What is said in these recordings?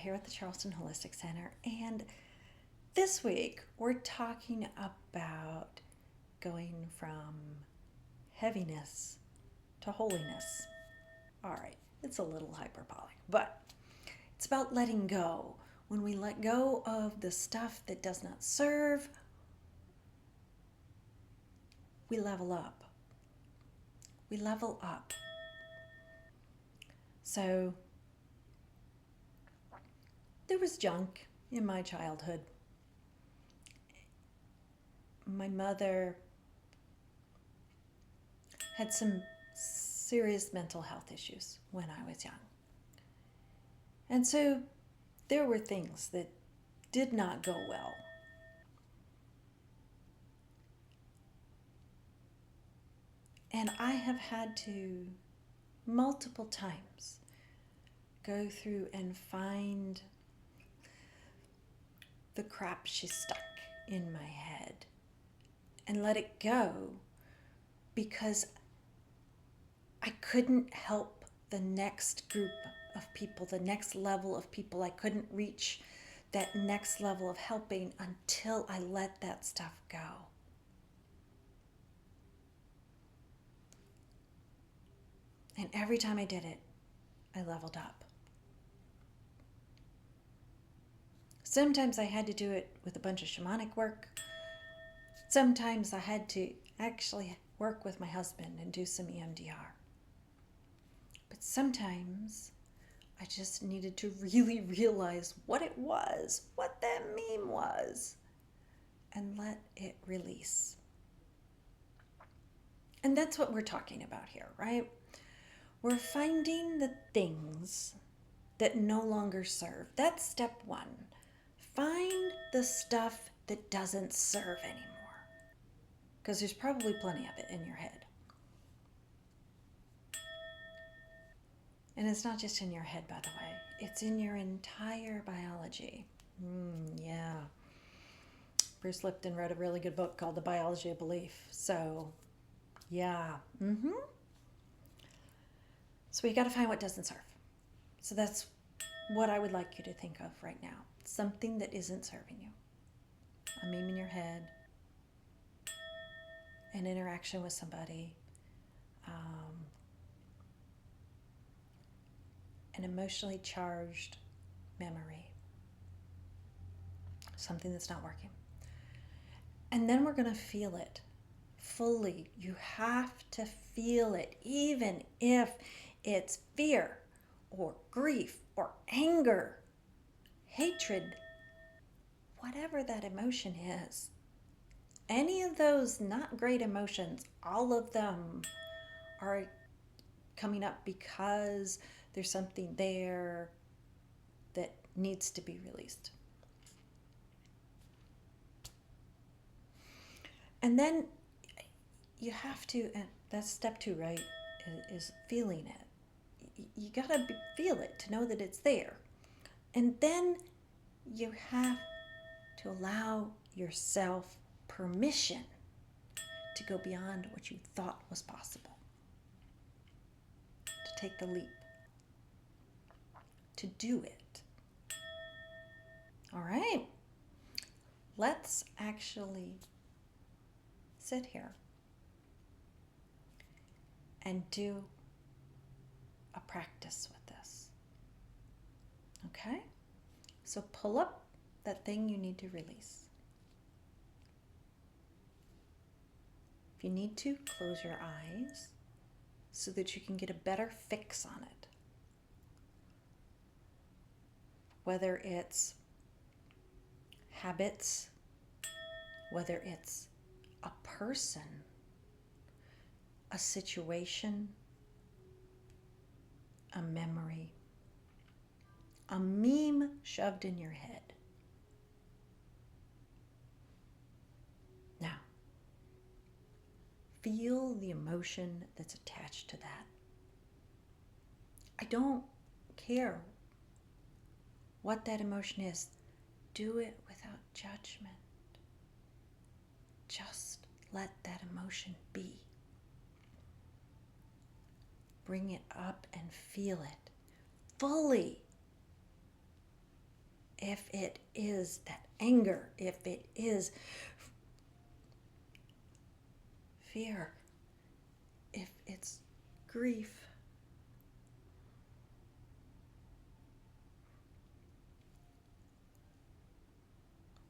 here at the Charleston Holistic Center, and this week we're talking about going from heaviness to holiness. All right, it's a little hyperbolic, but it's about letting go. When we let go of the stuff that does not serve, we level up. We level up. So, there was junk in my childhood. My mother had some serious mental health issues when I was young. And so there were things that did not go well. And I have had to multiple times go through and find the crap she stuck in my head and let it go, because I couldn't help the next group of people, the next level of people. I couldn't reach that next level of helping until I let that stuff go. And every time I did it, I leveled up. Sometimes I had to do it with a bunch of shamanic work. Sometimes I had to actually work with my husband and do some EMDR. But sometimes I just needed to really realize what it was, what that meme was, and let it release. And that's what we're talking about here, right? We're finding the things that no longer serve. That's step one. Find the stuff that doesn't serve anymore. Because there's probably plenty of it in your head. And it's not just in your head, by the way. It's in your entire biology. Yeah. Bruce Lipton wrote a really good book called The Biology of Belief. So, yeah. So we got to find what doesn't serve. So that's what I would like you to think of right now. Something that isn't serving you. A meme in your head. An interaction with somebody. An emotionally charged memory. Something that's not working. And then we're going to feel it fully. You have to feel it, even if it's fear or grief or anger, hatred, whatever that emotion is. Any of those not great emotions, all of them are coming up because there's something there that needs to be released. And then you have to, and that's step two, right, is feeling it. You gotta feel it to know that it's there. And then you have to allow yourself permission to go beyond what you thought was possible. To take the leap. To do it. All right. Let's actually sit here and do a practice with this. Okay? So pull up that thing you need to release. If you need to, close your eyes so that you can get a better fix on it. Whether it's habits, whether it's a person, a situation, a memory, a meme shoved in your head. Now, feel the emotion that's attached to that. I don't care what that emotion is. Do it without judgment. Just let that emotion be. Bring it up and feel it fully. if it is that anger, if it is fear, if it's grief,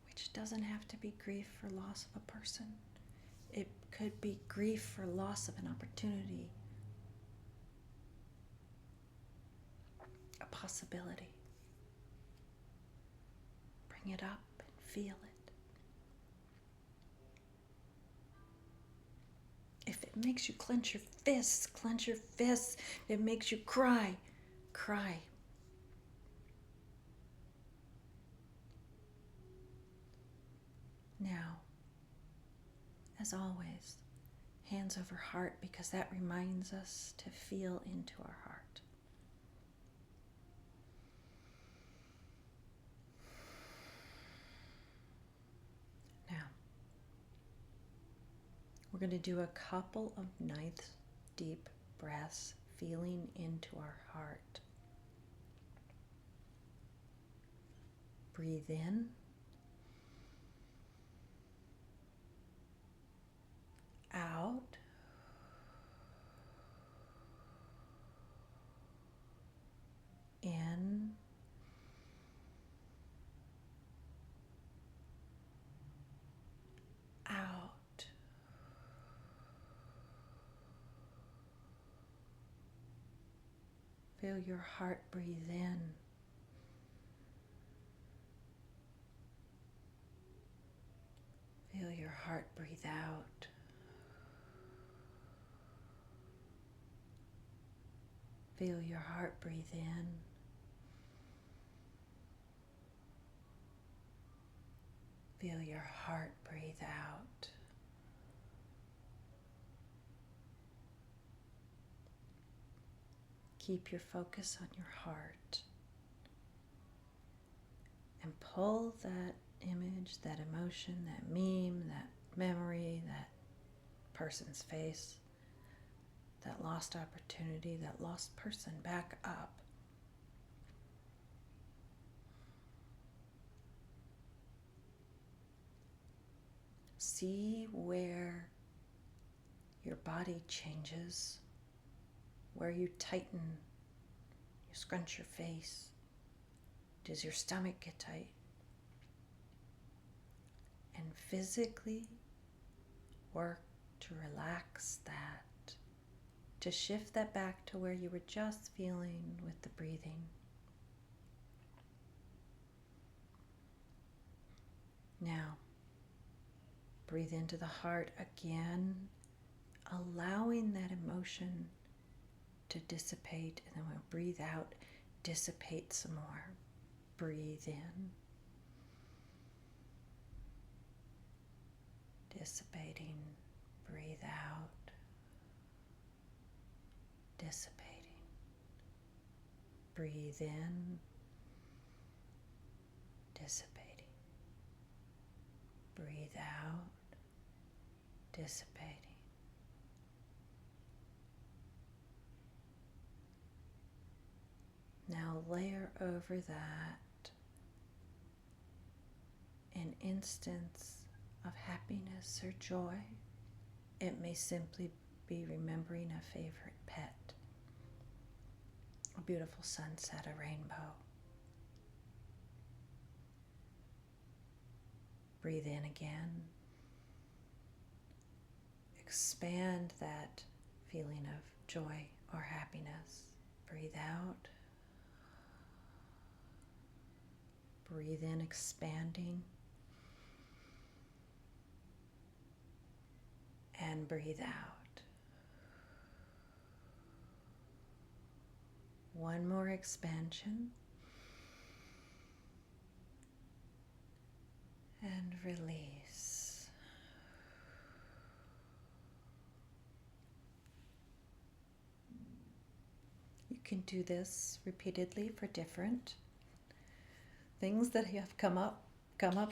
which doesn't have to be grief for loss of a person. It could be grief for loss of an opportunity, a possibility. Bring it up and feel it. If it makes you clench your fists, clench your fists. If it makes you cry, cry. Now, as always, hands over heart, because that reminds us to feel into our heart. Now, we're going to do a couple of nice deep breaths, feeling into our heart. Breathe in. Out. In. Out. Feel your heart breathe in. Feel your heart breathe out. Feel your heart breathe in. Feel your heart breathe out. Keep your focus on your heart and pull that image, that emotion, that meme, that memory, that person's face, that lost opportunity, that lost person back up. See where your body changes, where you tighten, you scrunch your face. Does your stomach get tight? And physically work to relax that, to shift that back to where you were just feeling with the breathing. Now, breathe into the heart again, allowing that emotion to dissipate, and then we'll breathe out, dissipate some more. Breathe in, dissipating, breathe out, dissipating, breathe in, dissipating, breathe out, dissipating. Now layer over that an instance of happiness or joy. It may simply be remembering a favorite pet, a beautiful sunset, a rainbow. Breathe in again. Expand that feeling of joy or happiness. Breathe out. Breathe in, expanding. And breathe out. One more expansion. And release. You can do this repeatedly for different things that have come up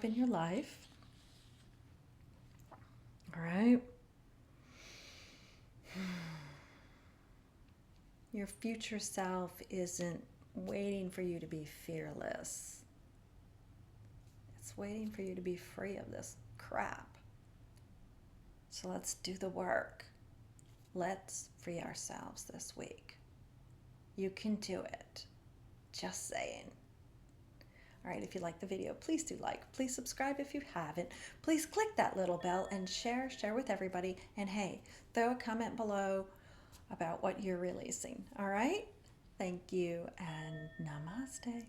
in your life. All right. Your future self isn't waiting for you to be fearless. just waiting for you to be free of this crap. So let's do the work. Let's free ourselves this week. You can do it. Just saying. All right, if you like the video, please do like. Please subscribe if you haven't. Please click that little bell and share with everybody. And hey, throw a comment below about what you're releasing. All right? Thank you and namaste.